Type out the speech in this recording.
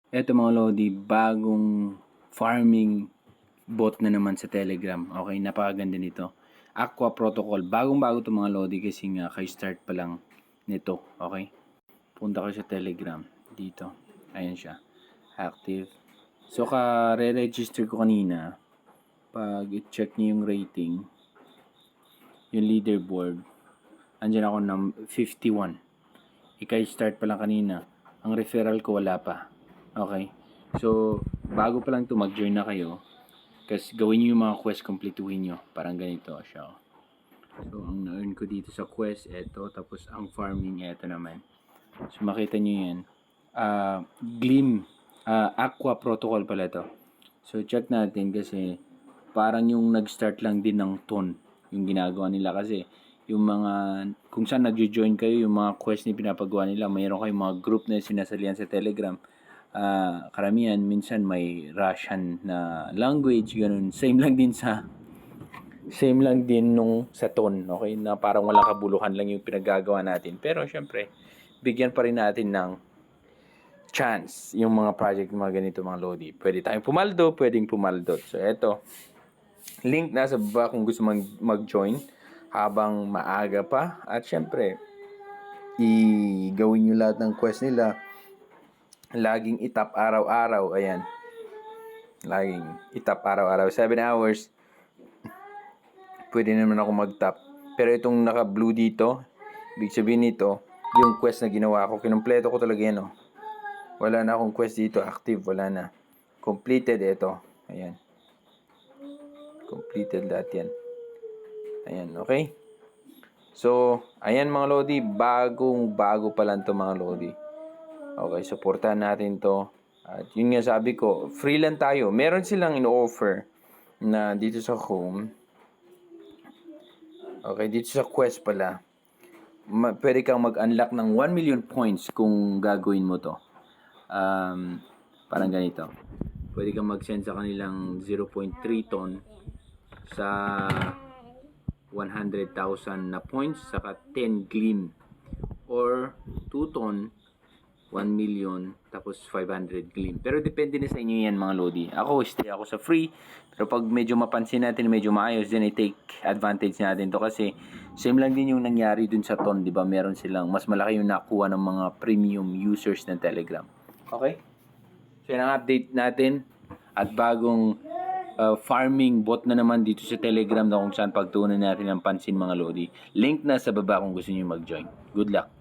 Eto mga Lodi, bagong farming bot na naman sa Telegram. Okay, napakaganda nito. Aqua Protocol. Bagong-bago to mga Lodi kasi nga kay-start pa lang nito. Okay? Punta ko sa Telegram. Dito. Ayan siya. Active. So, re-register ko kanina. Pag i-check niyo yung rating, yung leaderboard, andyan ako ng 51. Ika-start pa lang kanina. Ang referral ko wala pa. Okay? So, bago pa lang ito, mag-join na kayo. Kasi gawin nyo yung mga quest, completuhin nyo. Parang ganito siya. So, ang na-earn ko dito sa quest, eto. Tapos, ang farming, eto naman. So, makita nyo yan. Gleam, Aqua Protocol pala to. So, check natin kasi parang yung nag-start lang din ng ton yung ginagawa nila kasi yung mga kung saan nagjo-join kayo yung mga quest ni pinapagawa nila, mayroon kayong mga group na sinasalihan sa Telegram. Karamihan minsan may Russian na language ganun, same lang din nung sa ton, okay, na parang walang kabuluhan lang yung pinagagawa natin, pero syempre bigyan pa rin natin ng chance yung mga project, mga ganito mga Lodi. Pwede tayong pumaldo, pwedeng pumaldot. So eto, link nasa baba kung gusto mag-join habang maaga pa. At syempre, gawin nyo lahat ng quest nila. Laging itap araw-araw. Ayan. Laging itap araw-araw. 7 hours. Pwede naman ako mag-tap. Pero itong naka-blue dito, ibig sabihin nito, yung quest na ginawa ko, kinumpleto ko talaga yan, oh. Wala na akong quest dito active. Wala na. Completed ito. Ayan. Completed lahat yan. Ayan, okay? So, ayan mga Lodi, bagong-bago pa lang to mga Lodi. Okay, supportahan natin to. At yun nga sabi ko, free lang tayo. Meron silang in-offer na dito sa home. Okay, dito sa quest pala. Pwede kang mag-unlock ng 1 million points kung gagawin mo to. Parang ganito. Pwede kang mag-send sa kanilang 0.3 ton sa 100,000 na points saka 10 gleam, or 2 ton 1 million tapos 500 gleam. Pero depende na sa inyo yan mga Lodi. Ako, stay ako sa free. Pero pag medyo mapansin natin, medyo maayos, then i-take advantage natin to kasi same lang din yung nangyari dun sa ton, di ba? Meron silang mas malaki yung nakuha ng mga premium users ng Telegram. Okay? So yan ang update natin. At bagong farming bot na naman dito sa Telegram na kung saan pagtuunan natin ng pansin mga Lodi. Link na sa baba kung gusto niyo mag-join. Good luck!